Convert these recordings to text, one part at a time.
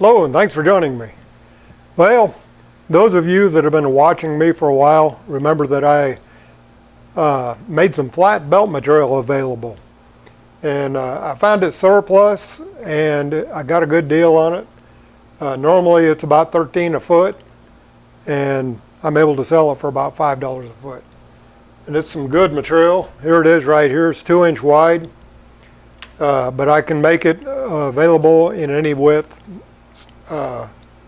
Hello, and thanks for joining me. Well, those of you that have been watching me for a while remember that I made some flat belt material available. And I found it surplus, and I got a good deal on it. Normally it's about $13 a foot, and I'm able to sell it for about $5 a foot. And it's some good material. Here it is right here. It's 2-inch wide, but I can make it available in any width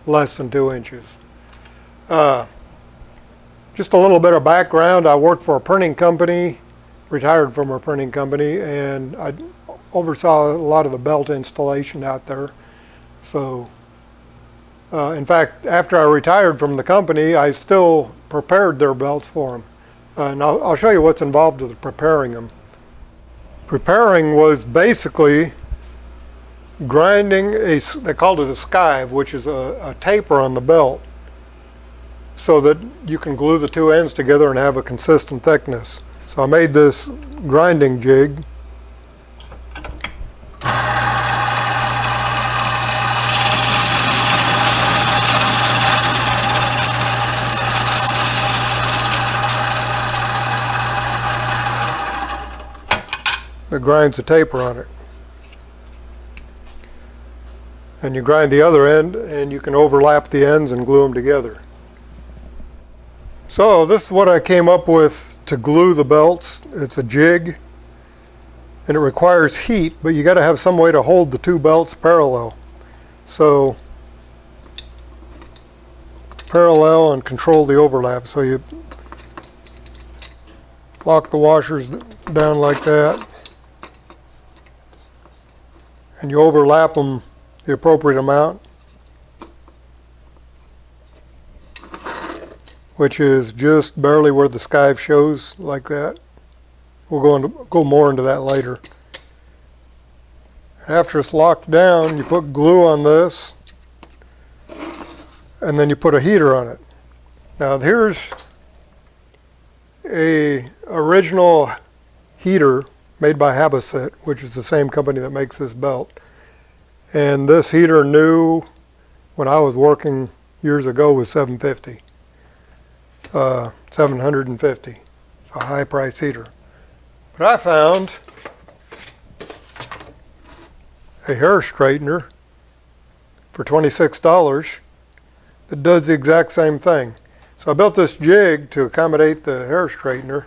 less than 2 inches. Just a little bit of background. I worked for a printing company, retired from a printing company, and I oversaw a lot of the belt installation out there. So, in fact, after I retired from the company, I still prepared their belts for them. And I'll show you what's involved with preparing them. Preparing was basically grinding they called it a skive, which is a taper on the belt, so that you can glue the two ends together and have a consistent thickness. So I made this grinding jig. That grinds a taper on it. And you grind the other end, and you can overlap the ends and glue them together. So this is what I came up with to glue the belts. It's a jig, and it requires heat, but you got to have some way to hold the two belts parallel. So parallel and control the overlap. So you lock the washers down like that, and you overlap them the appropriate amount, which is just barely where the skive shows, like that. We'll go more into that later. After it's locked down, you put glue on this, and then you put a heater on it. Now here's a original heater made by Habicet, which is the same company that makes this belt. And this heater new, when I was working years ago, was $750. $750, a high price heater. But I found a hair straightener for $26 that does the exact same thing. So I built this jig to accommodate the hair straightener.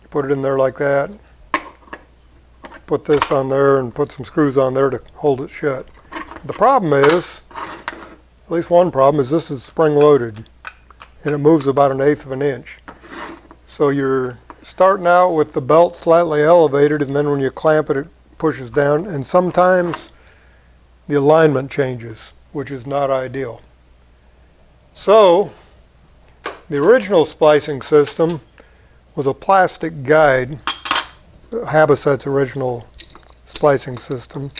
You put it in there like that. Put this on there and put some screws on there to hold it shut. The problem is, at least one problem, is this is spring loaded, and it moves about 1/8 of an inch. So you're starting out with the belt slightly elevated, and then when you clamp it, it pushes down, and sometimes the alignment changes, which is not ideal. So the original splicing system was a plastic guide. Habicet's original splicing system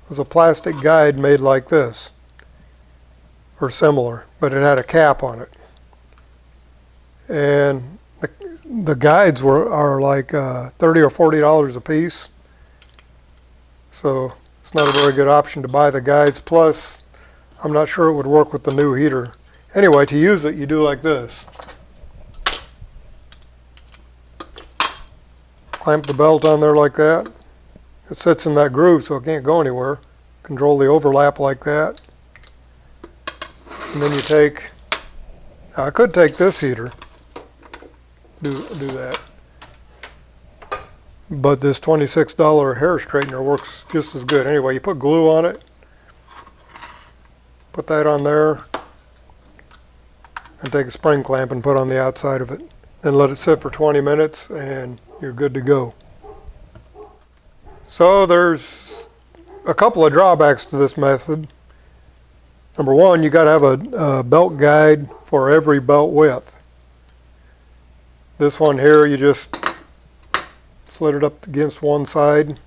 was a plastic guide made like this, or similar, but it had a cap on it. And the guides are like $30 or $40 a piece, so it's not a very good option to buy the guides. Plus, I'm not sure it would work with the new heater. Anyway, to use it, you do like this. Clamp the belt on there like that. It sits in that groove, so it can't go anywhere. Control the overlap like that. And then you take, I could take this heater, do that. But this $26 hair straightener works just as good. Anyway, you put glue on it, put that on there, and take a spring clamp and put on the outside of it. Then let it sit for 20 minutes, and you're good to go. So there's a couple of drawbacks to this method. Number one, you got to have a belt guide for every belt width. This one here, you just slit it up against one side.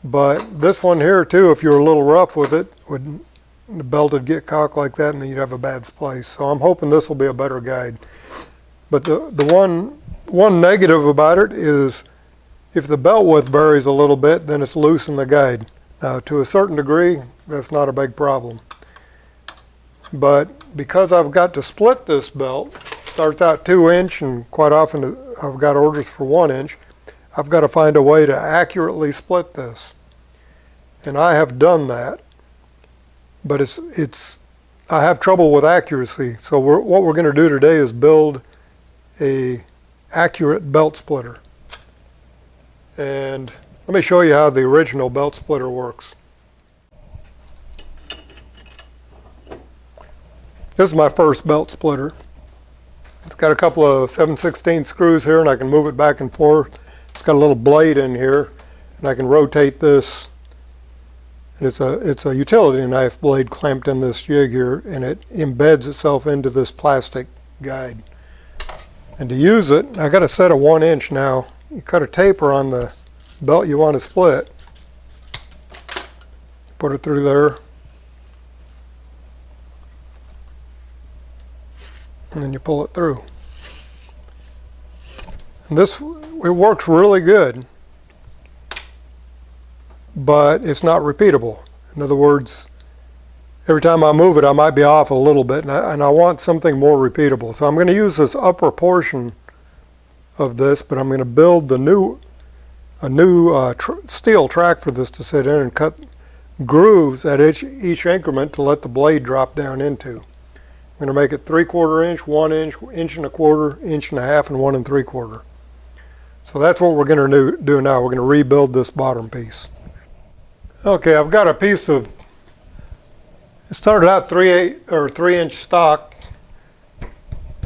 But this one here too, if you're a little rough with it, the belt would get cocked like that, and then you'd have a bad splice. So I'm hoping this will be a better guide. But the one negative about it is if the belt width varies a little bit, then it's loose in the guide. Now, to a certain degree, that's not a big problem. But because I've got to split this belt, starts out 2-inch, and quite often I've got orders for 1-inch, I've got to find a way to accurately split this. And I have done that, but I have trouble with accuracy. So what we're going to do today is build a accurate belt splitter. And let me show you how the original belt splitter works. This is my first belt splitter. It's got a couple of 7/16 screws here, and I can move it back and forth. It's got a little blade in here, and I can rotate this. And it's a utility knife blade clamped in this jig here, and it embeds itself into this plastic guide. And to use it, I got a set of 1-inch now. You cut a taper on the belt you want to split. Put it through there. And then you pull it through. And it works really good, but it's not repeatable. In other words, every time I move it, I might be off a little bit, and I want something more repeatable. So I'm going to use this upper portion of this, but I'm going to build a new steel track for this to sit in, and cut grooves at each increment to let the blade drop down into. I'm going to make it 3/4 inch, 1-inch, 1.25 inch, 1.5 inch, and 1 3/4. So that's what we're going to do now. We're going to rebuild this bottom piece. Okay, I've got a piece of, it started out 3-inch stock,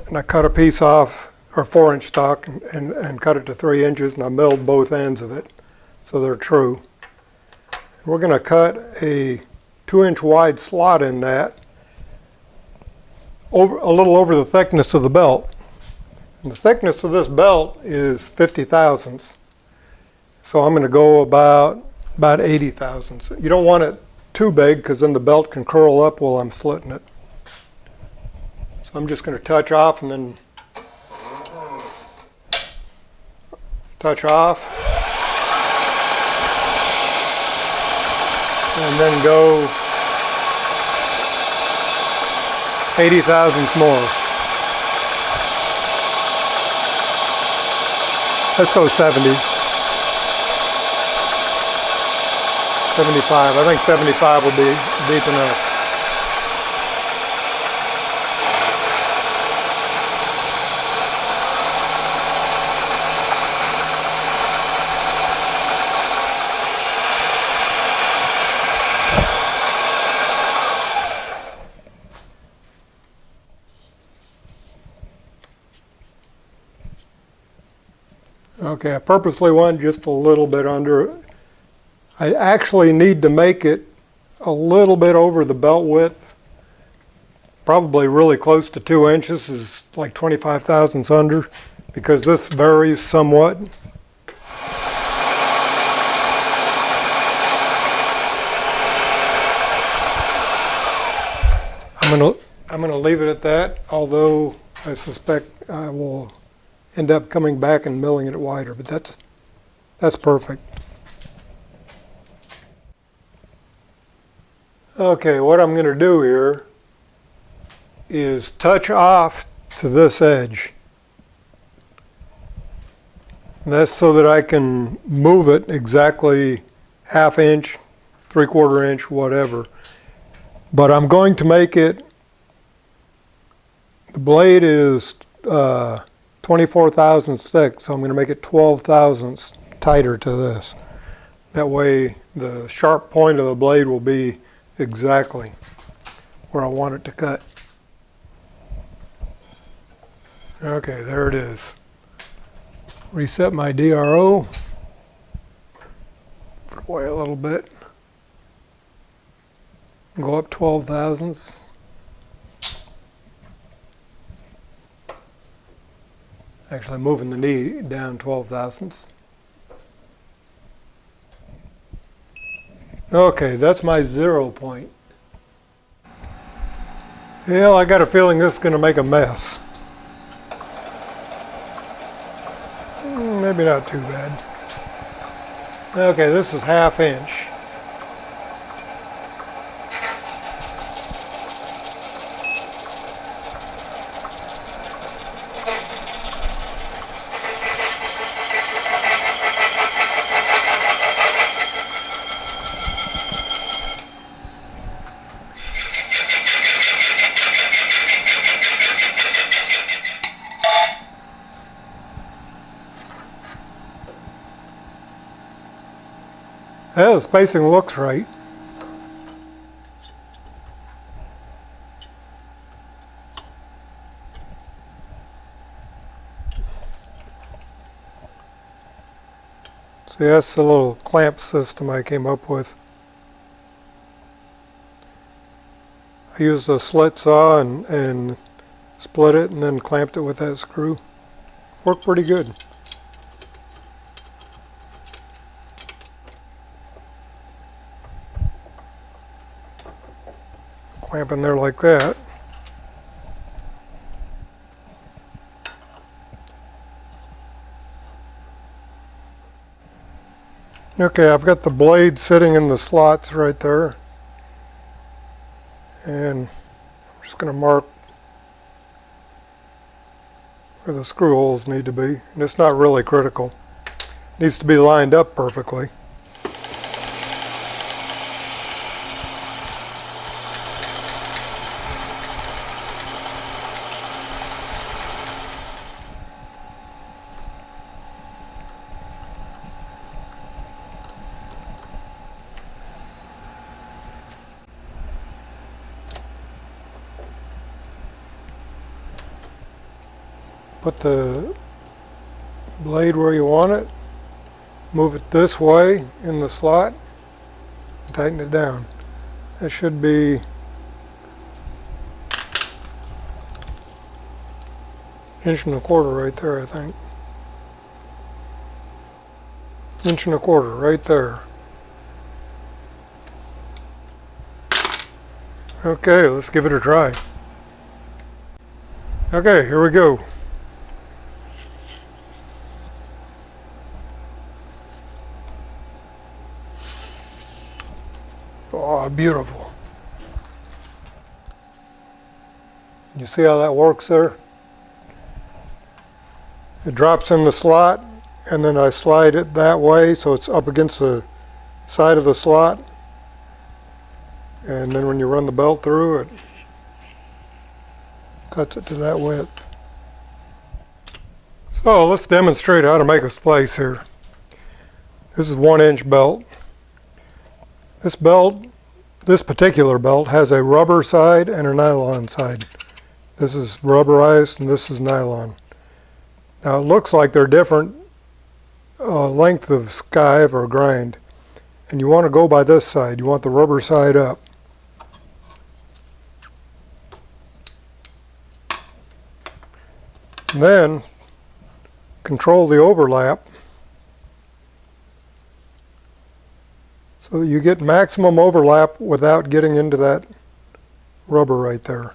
and I cut a piece off, or 4-inch stock, and cut it to 3 inches, and I milled both ends of it so they're true. And we're going to cut a 2-inch wide slot in that, a little over the thickness of the belt. And the thickness of this belt is 50 thousandths. So I'm going to go about 80 thousandths. You don't want it too big, because then the belt can curl up while I'm slitting it. So I'm just going to touch off, and then touch off, and then go 80 thousandths more. Let's go 70. 75. I think 75 will be deep enough. Okay, I purposely went just a little bit under. I actually need to make it a little bit over the belt width, probably really close to 2 inches, is like 25 thousandths under, because this varies somewhat. I'm gonna leave it at that, although I suspect I will end up coming back and milling it wider, but that's perfect. Okay, what I'm going to do here is touch off to this edge. And that's so that I can move it exactly 1/2 inch, 3/4 inch, whatever. But I'm going to make it, the blade is 24 thousandths thick, so I'm going to make it 12 thousandths tighter to this. That way the sharp point of the blade will be exactly where I want it to cut. Okay, there it is. Reset my DRO. Put it away a little bit. Go up 12 thousandths. Actually moving the knee down 12 thousandths. Okay, that's my 0 point. Well, I got a feeling this is going to make a mess. Maybe not too bad. Okay, this is 1/2 inch. Yeah, the spacing looks right. See, that's the little clamp system I came up with. I used a slit saw and split it and then clamped it with that screw. Worked pretty good. Clamp in there like that. Okay, I've got the blade sitting in the slots right there. And I'm just going to mark where the screw holes need to be. And it's not really critical. It needs to be lined up perfectly. Put the blade where you want it, move it this way in the slot, and tighten it down. That should be inch and a quarter right there, I think. Inch and a quarter right there. Okay, let's give it a try. Okay, here we go. Oh, beautiful. You see how that works there? It drops in the slot, and then I slide it that way so it's up against the side of the slot. And then when you run the belt through, it cuts it to that width. So let's demonstrate how to make a splice here. This is 1-inch belt. This particular belt has a rubber side and a nylon side. This is rubberized and this is nylon. Now it looks like they're different length of skive or grind. And you want to go by this side. You want the rubber side up. And then control the overlap so that you get maximum overlap without getting into that rubber right there.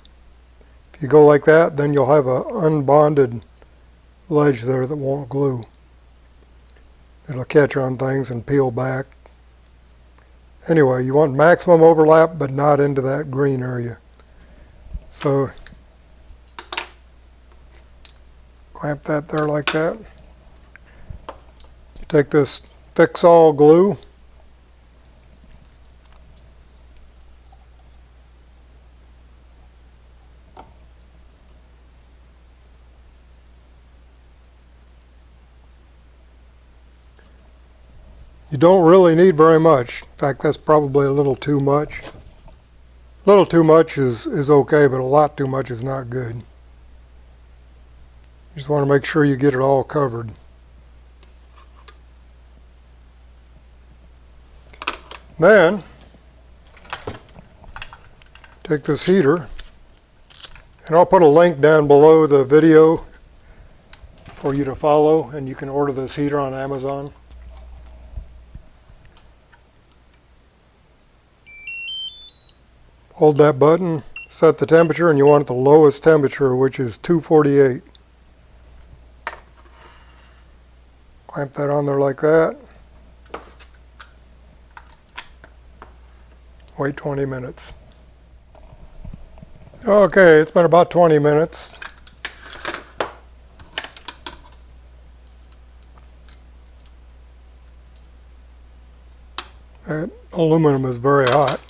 If you go like that, then you'll have an unbonded ledge there that won't glue. It'll catch on things and peel back. Anyway, you want maximum overlap but not into that green area. So clamp that there like that. You take this fix-all glue, you don't really need very much. In fact, that's probably a little too much. A little too much is okay, but a lot too much is not good. You just want to make sure you get it all covered. Then, take this heater, and I'll put a link down below the video for you to follow, and you can order this heater on Amazon. Hold that button, set the temperature, and you want it the lowest temperature, which is 248. Clamp that on there like that. Wait 20 minutes. Okay, it's been about 20 minutes. That aluminum is very hot.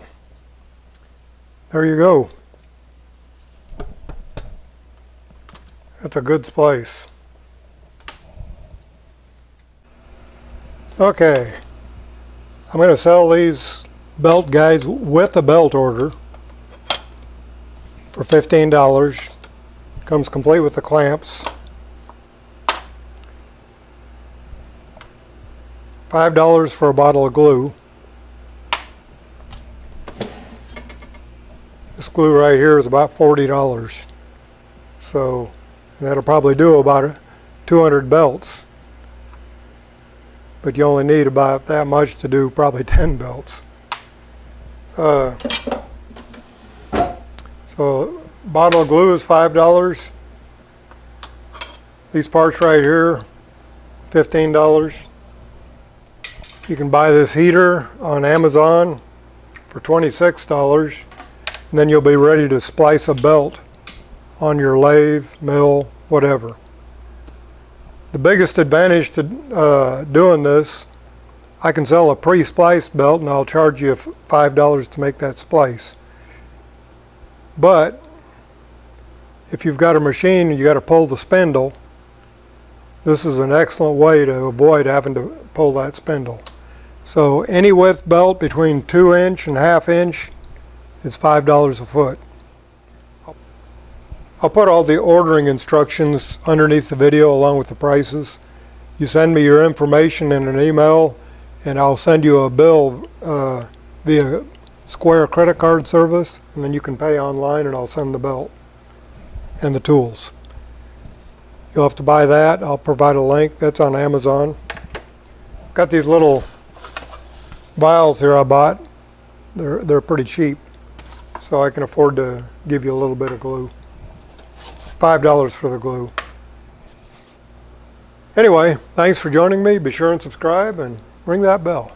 There you go. That's a good splice. Okay, I'm going to sell these belt guides with a belt order for $15. Comes complete with the clamps. $5 for a bottle of glue. This glue right here is about $40. So that'll probably do about 200 belts. But you only need about that much to do probably 10 belts. So bottle of glue is $5. These parts right here, $15. You can buy this heater on Amazon for $26, and then you'll be ready to splice a belt on your lathe, mill, whatever. The biggest advantage to doing this, I can sell a pre-spliced belt and I'll charge you $5 to make that splice. But if you've got a machine and you got to pull the spindle, this is an excellent way to avoid having to pull that spindle. So any width belt between 2" and 1/2 inch is $5 a foot. I'll put all the ordering instructions underneath the video along with the prices. You send me your information in an email and I'll send you a bill via Square credit card service, and then you can pay online and I'll send the belt and the tools. You'll have to buy that. I'll provide a link. That's on Amazon. Got these little vials here I bought. They're pretty cheap, so I can afford to give you a little bit of glue. $5 for the glue. Anyway, thanks for joining me. Be sure and subscribe and ring that bell.